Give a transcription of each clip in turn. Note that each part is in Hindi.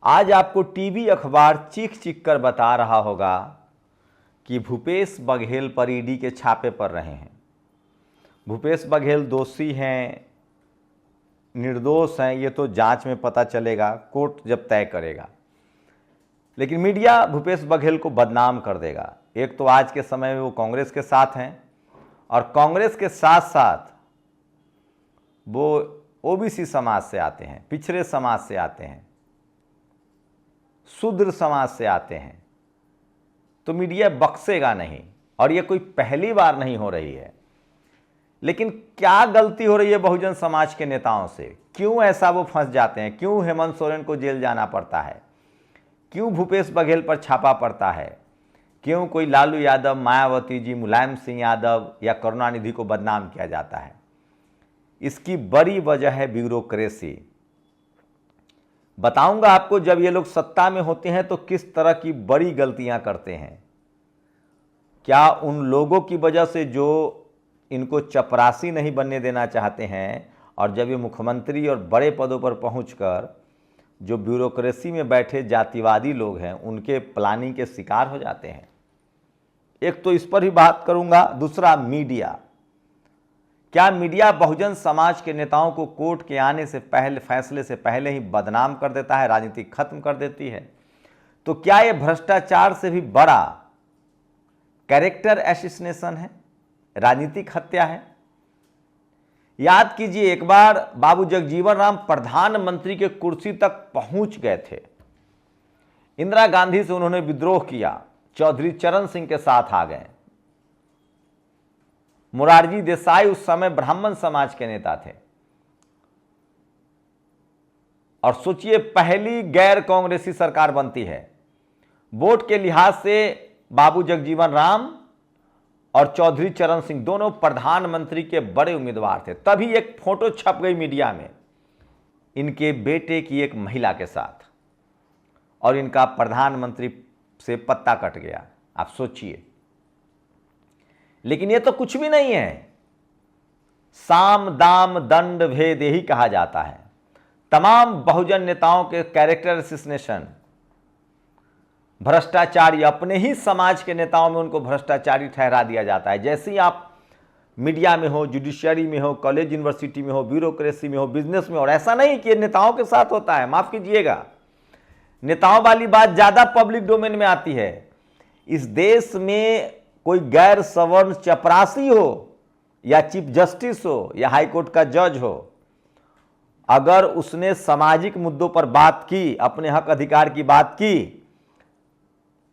आज आपको टीवी अखबार चीख चीख कर बता रहा होगा कि भूपेश बघेल पर ईडी के छापे पड़ रहे हैं। भूपेश बघेल दोषी हैं, निर्दोष हैं, ये तो जांच में पता चलेगा, कोर्ट जब तय करेगा। लेकिन मीडिया भूपेश बघेल को बदनाम कर देगा। एक तो आज के समय में वो कांग्रेस के साथ हैं और कांग्रेस के साथ साथ वो ओबीसी समाज से आते हैं, पिछड़े समाज से आते हैं, शूद्र समाज से आते हैं। तो मीडिया बख्शेगा नहीं, और ये कोई पहली बार नहीं हो रही है। लेकिन क्या गलती हो रही है बहुजन समाज के नेताओं से? क्यों ऐसा वो फंस जाते हैं? क्यों हेमंत सोरेन को जेल जाना पड़ता है? क्यों भूपेश बघेल पर छापा पड़ता है? क्यों कोई लालू यादव, मायावती जी, मुलायम सिंह यादव या करुणानिधि को बदनाम किया जाता है? इसकी बड़ी वजह है ब्यूरोक्रेसी। बताऊंगा आपको, जब ये लोग सत्ता में होते हैं तो किस तरह की बड़ी गलतियां करते हैं। क्या उन लोगों की वजह से जो इनको चपरासी नहीं बनने देना चाहते हैं, और जब ये मुख्यमंत्री और बड़े पदों पर पहुंचकर जो ब्यूरोक्रेसी में बैठे जातिवादी लोग हैं उनके प्लानिंग के शिकार हो जाते हैं? एक तो इस पर ही बात करूंगा। दूसरा, मीडिया। क्या मीडिया बहुजन समाज के नेताओं को कोर्ट के आने से पहले, फैसले से पहले ही बदनाम कर देता है, राजनीति खत्म कर देती है? तो क्या यह भ्रष्टाचार से भी बड़ा कैरेक्टर एसिसिनेशन है, राजनीतिक हत्या है? याद कीजिए, एक बार बाबू जगजीवन राम प्रधानमंत्री के कुर्सी तक पहुंच गए थे। इंदिरा गांधी से उन्होंने विद्रोह किया, चौधरी चरण सिंह के साथ आ गए। मोरारजी देसाई उस समय ब्राह्मण समाज के नेता थे। और सोचिए, पहली गैर कांग्रेसी सरकार बनती है। वोट के लिहाज से बाबू जगजीवन राम और चौधरी चरण सिंह दोनों प्रधानमंत्री के बड़े उम्मीदवार थे। तभी एक फोटो छप गई मीडिया में इनके बेटे की एक महिला के साथ, और इनका प्रधानमंत्री से पत्ता कट गया। आप सोचिए। लेकिन ये तो कुछ भी नहीं है। साम दाम दंड भेद यही कहा जाता है। तमाम बहुजन नेताओं के कैरेक्टर एसिसिनेशन, भ्रष्टाचारी, अपने ही समाज के नेताओं में उनको भ्रष्टाचारी ठहरा दिया जाता है। जैसे ही आप मीडिया में हो, जुडिशियरी में हो, कॉलेज यूनिवर्सिटी में हो, ब्यूरोक्रेसी में हो, बिजनेस में हो। और ऐसा नहीं कि नेताओं के साथ होता है, माफ कीजिएगा, नेताओं वाली बात ज्यादा पब्लिक डोमेन में आती है। इस देश में कोई गैर सवर्ण चपरासी हो या चीफ जस्टिस हो या हाईकोर्ट का जज हो, अगर उसने सामाजिक मुद्दों पर बात की, अपने हक अधिकार की बात की,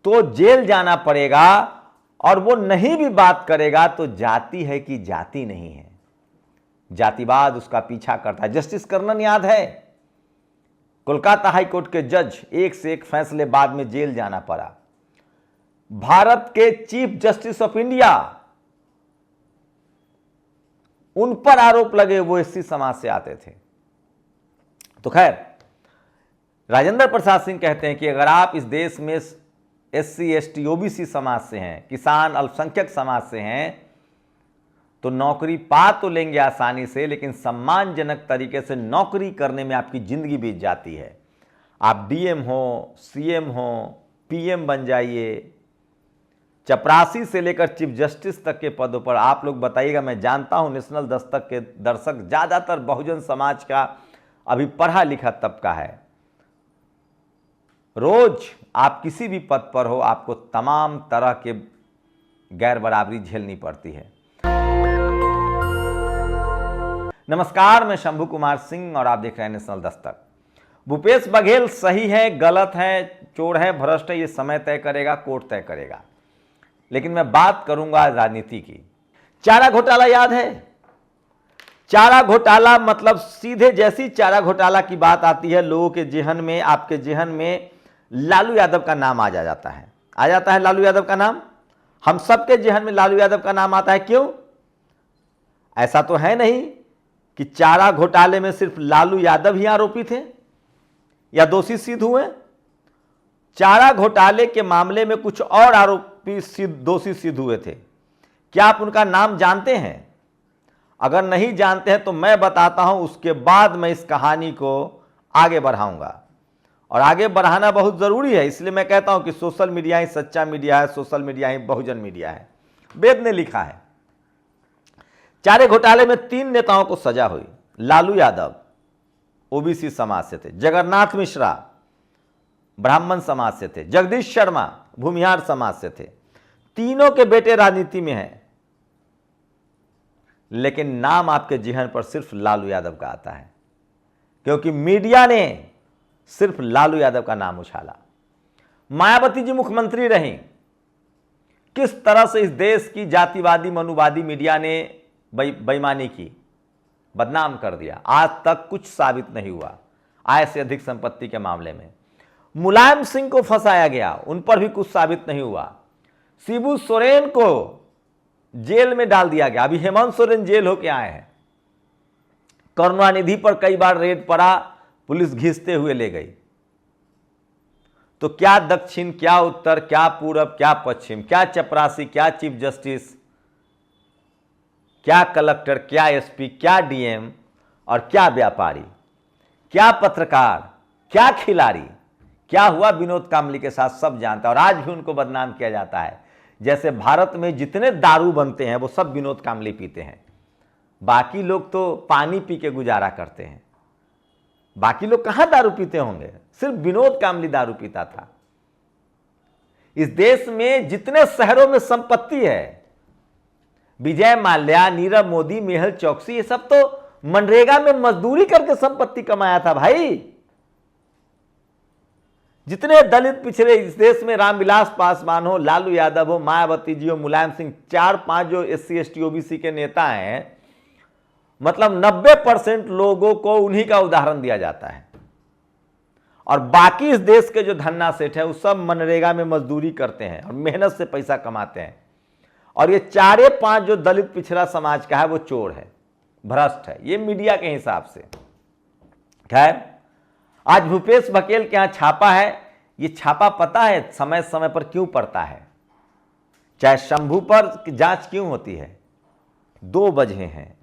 तो जेल जाना पड़ेगा। और वो नहीं भी बात करेगा तो जाति है कि जाति नहीं है, जातिवाद उसका पीछा करता है। जस्टिस कर्णन याद है, कोलकाता हाईकोर्ट के जज, एक से एक फैसले बाद में जेल जाना पड़ा। भारत के चीफ जस्टिस ऑफ इंडिया, उन पर आरोप लगे, वो एससी समाज से आते थे। तो खैर, राजेंद्र प्रसाद सिंह कहते हैं कि अगर आप इस देश में एससी एसटी ओबीसी समाज से हैं, किसान अल्पसंख्यक समाज से हैं, तो नौकरी पा तो लेंगे आसानी से, लेकिन सम्मानजनक तरीके से नौकरी करने में आपकी जिंदगी बीत जाती है। आप डीएम हो, सीएम हो, पीएम बन जाइए, चपरासी से लेकर चीफ जस्टिस तक के पदों पर। आप लोग बताइएगा, मैं जानता हूं नेशनल दस्तक के दर्शक ज्यादातर बहुजन समाज का अभी पढ़ा लिखा तबका है। रोज आप किसी भी पद पर हो, आपको तमाम तरह के गैर बराबरी झेलनी पड़ती है। नमस्कार, मैं शंभू कुमार सिंह और आप देख रहे हैं नेशनल दस्तक। भूपेश बघेल सही है, गलत है, चोर है, भ्रष्ट है, ये समय तय करेगा, कोर्ट तय करेगा। लेकिन मैं बात करूंगा राजनीति की। चारा घोटाला याद है? चारा घोटाला मतलब सीधे जैसी चारा घोटाला की बात आती है, लोगों के जेहन में, आपके जेहन में लालू यादव का नाम आ जाता है। आ जाता है लालू यादव का नाम। हम सबके जेहन में लालू यादव का नाम आता है। क्यों? ऐसा तो है नहीं कि चारा घोटाले में सिर्फ लालू यादव ही आरोपी थे या दोषी सिद्ध हुए। चारा घोटाले के मामले में कुछ और आरोपी दोषी सिद्ध हुए थे। क्या आप उनका नाम जानते हैं? अगर नहीं जानते हैं तो मैं बताता हूं, उसके बाद मैं इस कहानी को आगे बढ़ाऊंगा। और आगे बढ़ाना बहुत जरूरी है। इसलिए मैं कहता हूं कि सोशल मीडिया ही सच्चा मीडिया है, सोशल मीडिया ही बहुजन मीडिया है। वेद ने लिखा है, चारे घोटाले में 3 नेताओं को सजा हुई। लालू यादव ओबीसी समाज से थे, जगन्नाथ मिश्रा ब्राह्मण समाज से थे, जगदीश शर्मा भूमिहार समाज से थे। तीनों के बेटे राजनीति में हैं, लेकिन नाम आपके जिहन पर सिर्फ लालू यादव का आता है, क्योंकि मीडिया ने सिर्फ लालू यादव का नाम उछाला। मायावती जी मुख्यमंत्री रहीं, किस तरह से इस देश की जातिवादी मनुवादी मीडिया ने बेईमानी की, बदनाम कर दिया। आज तक कुछ साबित नहीं हुआ आय से अधिक संपत्ति के मामले में। मुलायम सिंह को फंसाया गया, उन पर भी कुछ साबित नहीं हुआ। शिबू सोरेन को जेल में डाल दिया गया, अभी हेमंत सोरेन जेल होके आए हैं। करुणानिधि पर कई बार रेड पड़ा, पुलिस घिसते हुए ले गई। तो क्या दक्षिण, क्या उत्तर, क्या पूरब, क्या पश्चिम, क्या चपरासी, क्या चीफ जस्टिस, क्या कलेक्टर, क्या एसपी, क्या डीएम और क्या व्यापारी, क्या पत्रकार, क्या खिलाड़ी, क्या हुआ विनोद कामली के साथ सब जानता है। और आज भी उनको बदनाम किया जाता है, जैसे भारत में जितने दारू बनते हैं वो सब विनोद कामली पीते हैं। बाकी लोग तो पानी पी के गुजारा करते हैं, बाकी लोग कहां दारू पीते होंगे, सिर्फ विनोद कामली दारू पीता था। इस देश में जितने शहरों में संपत्ति है, विजय माल्या, नीरव मोदी, मेहुल चौकसी, ये सब तो मनरेगा में मजदूरी करके संपत्ति कमाया था भाई। जितने दलित पिछड़े इस देश में, रामविलास पासवान हो, लालू यादव हो, मायावती जी हो, मुलायम सिंह, 4-5 जो SC ST OBC के नेता हैं, मतलब 90% लोगों को उन्हीं का उदाहरण दिया जाता है। और बाकी इस देश के जो धन्ना सेठ है वो सब मनरेगा में मजदूरी करते हैं और मेहनत से पैसा कमाते हैं। और ये 4-5 जो दलित पिछड़ा समाज का है वो चोर है, भ्रष्ट है, ये मीडिया के हिसाब से। खैर, आज भूपेश बघेल के यहां छापा है। ये छापा पता है समय समय पर क्यों पड़ता है, चाहे शंभू पर जांच क्यों होती है? 2 वजह हैं।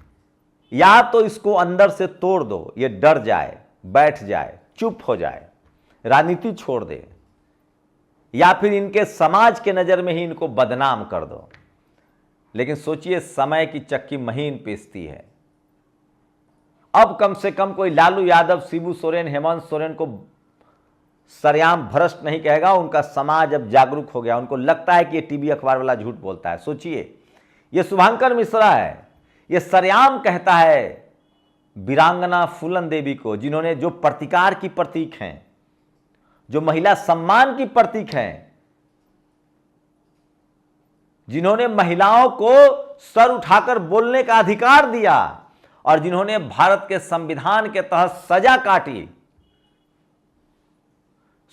या तो इसको अंदर से तोड़ दो, ये डर जाए, बैठ जाए, चुप हो जाए, राजनीति छोड़ दे, या फिर इनके समाज के नजर में ही इनको बदनाम कर दो। लेकिन सोचिए, समय की चक्की महीन पीसती है। अब कम से कम कोई लालू यादव, शिबू सोरेन, हेमंत सोरेन को सरेआम भ्रष्ट नहीं कहेगा। उनका समाज अब जागरूक हो गया, उनको लगता है कि ये टीवी अखबार वाला झूठ बोलता है। सोचिए, ये शुभांकर मिश्रा है, ये सरेआम कहता है वीरांगना फूलन देवी को, जिन्होंने, जो प्रतिकार की प्रतीक हैं, जो महिला सम्मान की प्रतीक हैं, जिन्होंने महिलाओं को सर उठाकर बोलने का अधिकार दिया और जिन्होंने भारत के संविधान के तहत सजा काटी।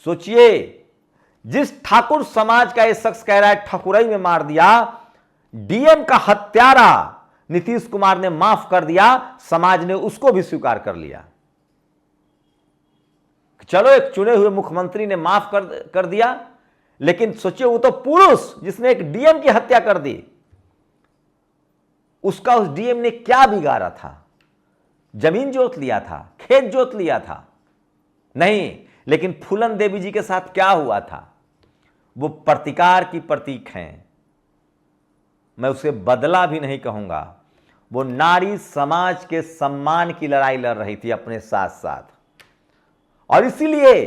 सोचिए, जिस ठाकुर समाज का ये शख्स कह रहा है ठकुरई में मार दिया, डीएम का हत्यारा नीतीश कुमार ने माफ कर दिया, समाज ने उसको भी स्वीकार कर लिया। चलो, एक चुने हुए मुख्यमंत्री ने माफ कर दिया, लेकिन सोचिए, वो तो पुरुष जिसने एक डीएम की हत्या कर दी, उसका उस डीएम ने क्या बिगाड़ा था? जमीन जोत लिया था, खेत जोत लिया था? नहीं। लेकिन फूलन देवी जी के साथ क्या हुआ था? वो प्रतिकार की प्रतीक हैं, मैं उसे बदला भी नहीं कहूंगा। वो नारी समाज के सम्मान की लड़ाई लड़ रही थी अपने साथ साथ, और इसीलिए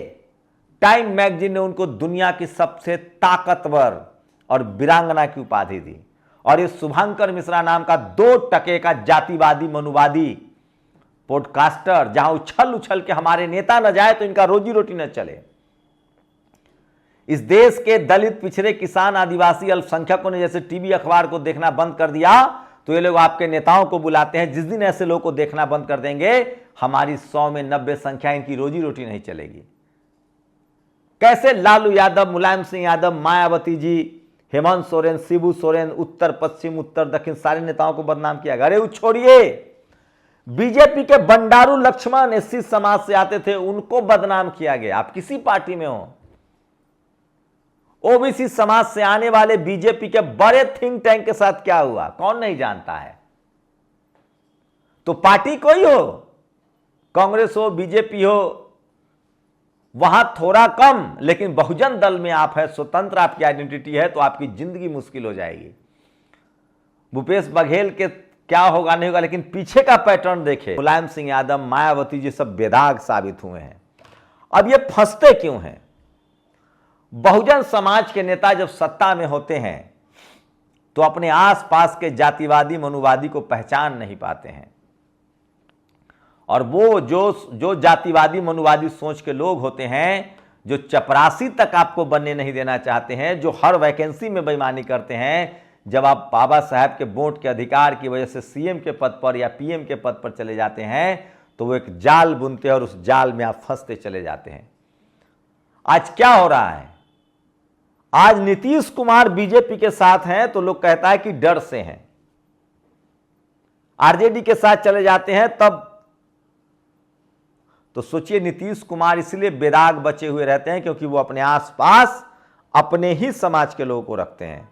टाइम मैगजीन ने उनको दुनिया की सबसे ताकतवर और वीरांगना की उपाधि दी। और ये शुभांकर मिश्रा नाम का 2 टके का जातिवादी मनुवादी पॉडकास्टर, जहां उछल उछल के हमारे नेता न जाए तो इनका रोजी रोटी न चले, इस देश के दलित, पिछड़े, किसान, आदिवासी, अल्पसंख्यकों ने जैसे टीवी अखबार को देखना बंद कर दिया, तो ये लोग आपके नेताओं को बुलाते हैं। जिस दिन ऐसे लोगों को देखना बंद कर देंगे, हमारी 100 में 90 संख्या, इनकी रोजी रोटी नहीं चलेगी। कैसे लालू यादव, मुलायम सिंह यादव, मायावती जी, हेमंत सोरेन, शिबू सोरेन, उत्तर पश्चिम, उत्तर दक्षिण, सारे नेताओं को बदनाम किया गया। अरे छोड़िए, बीजेपी के बंडारू लक्ष्मण SC समाज से आते थे, उनको बदनाम किया गया। आप किसी पार्टी में हो, OBC समाज से आने वाले बीजेपी के बड़े थिंक टैंक के साथ क्या हुआ, कौन नहीं जानता है? तो पार्टी कोई हो, कांग्रेस हो, बीजेपी हो, वहां थोड़ा कम, लेकिन बहुजन दल में आप है, स्वतंत्र आपकी आइडेंटिटी है, तो आपकी जिंदगी मुश्किल हो जाएगी। भूपेश बघेल के क्या होगा नहीं होगा, लेकिन पीछे का पैटर्न देखे, मुलायम सिंह यादव, मायावती जी सब बेदाग साबित हुए हैं। अब ये फंसते क्यों हैं? बहुजन समाज के नेता जब सत्ता में होते हैं तो अपने आसपास के जातिवादी मनुवादी को पहचान नहीं पाते हैं, और वो जो जातिवादी मनुवादी सोच के लोग होते हैं, जो चपरासी तक आपको बनने नहीं देना चाहते हैं, जो हर वैकेंसी में बेईमानी करते हैं, जब आप बाबा साहब के वोट के अधिकार की वजह से सीएम के पद पर या पीएम के पद पर चले जाते हैं, तो वो एक जाल बुनते हैं और उस जाल में आप फंसते चले जाते हैं। आज क्या हो रहा है? आज नीतीश कुमार बीजेपी के साथ हैं तो लोग कहता है कि डर से हैं, आरजेडी के साथ चले जाते हैं तब तो सोचिए, नीतीश कुमार इसलिए बेदाग बचे हुए रहते हैं क्योंकि वो अपने आसपास अपने ही समाज के लोगों को रखते हैं,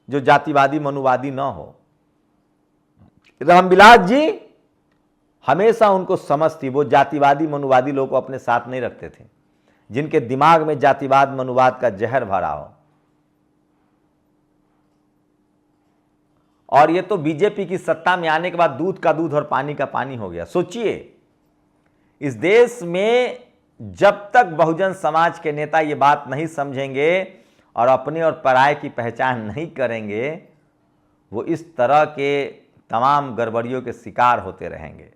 जो जातिवादी मनुवादी ना हो। रामविलास जी हमेशा उनको समझ थी, वो जातिवादी मनुवादी लोगों को अपने साथ नहीं रखते थे, जिनके दिमाग में जातिवाद मनुवाद का जहर भरा हो। और ये तो बीजेपी की सत्ता में आने के बाद दूध का दूध और पानी का पानी हो गया। सोचिए, इस देश में जब तक बहुजन समाज के नेता ये बात नहीं समझेंगे और अपने और पराये की पहचान नहीं करेंगे, वो इस तरह के तमाम गड़बड़ियों के शिकार होते रहेंगे।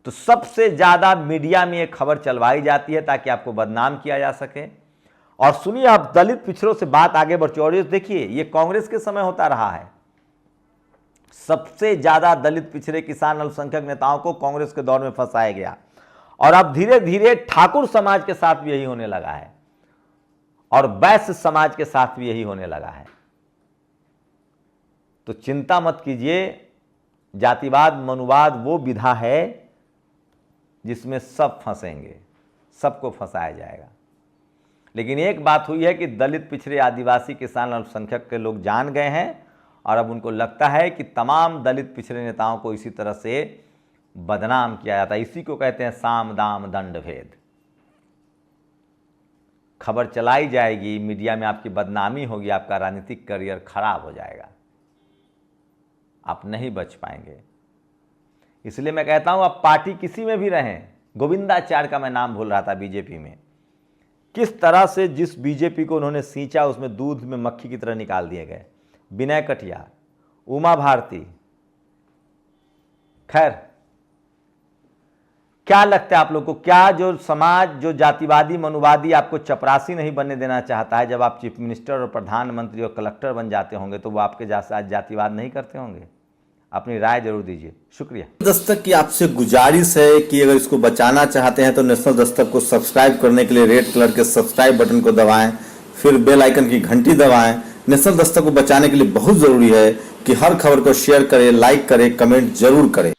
तो सबसे ज़्यादा मीडिया में ये खबर चलवाई जाती है ताकि आपको बदनाम किया जा सके। और सुनिए, आप दलित पिछड़ों से बात आगे बढ़ चुकी है। देखिए, ये कांग्रेस के समय होता रहा है, सबसे ज्यादा दलित पिछड़े किसान अल्पसंख्यक नेताओं को कांग्रेस के दौर में फंसाया गया, और अब धीरे धीरे ठाकुर समाज के साथ भी यही होने लगा है और वैश्य समाज के साथ भी यही होने लगा है। तो चिंता मत कीजिए, जातिवाद मनुवाद वो विधा है जिसमें सब फंसेंगे, सबको फंसाया जाएगा। लेकिन एक बात हुई है कि दलित पिछड़े आदिवासी किसान अल्पसंख्यक के लोग जान गए हैं, और अब उनको लगता है कि तमाम दलित पिछड़े नेताओं को इसी तरह से बदनाम किया जाता है। इसी को कहते हैं साम दाम दंड भेद। खबर चलाई जाएगी, मीडिया में आपकी बदनामी होगी, आपका राजनीतिक करियर खराब हो जाएगा, आप नहीं बच पाएंगे। इसलिए मैं कहता हूं, आप पार्टी किसी में भी रहें, गोविंदाचार्य का मैं नाम भूल रहा था बीजेपी में, किस तरह से जिस बीजेपी को उन्होंने सींचा उसमें दूध में मक्खी की तरह निकाल दिए गए। विनय कटियार, उमा भारती, खैर क्या लगता है आप लोग को, क्या जो समाज जो जातिवादी मनुवादी आपको चपरासी नहीं बनने देना चाहता है, जब आप चीफ मिनिस्टर और प्रधानमंत्री और कलेक्टर बन जाते होंगे तो वो आपके जैसा जातिवाद नहीं करते होंगे? अपनी राय जरूर दीजिए। शुक्रिया। दस्तक की आपसे गुजारिश है कि अगर इसको बचाना चाहते हैं तो नेशनल दस्तक को सब्सक्राइब करने के लिए रेड कलर के सब्सक्राइब बटन को दबाएं, फिर बेल आइकन की घंटी दबाएं। नेशनल दस्तक को बचाने के लिए बहुत जरूरी है कि हर खबर को शेयर करें, लाइक करें, कमेंट जरूर करें।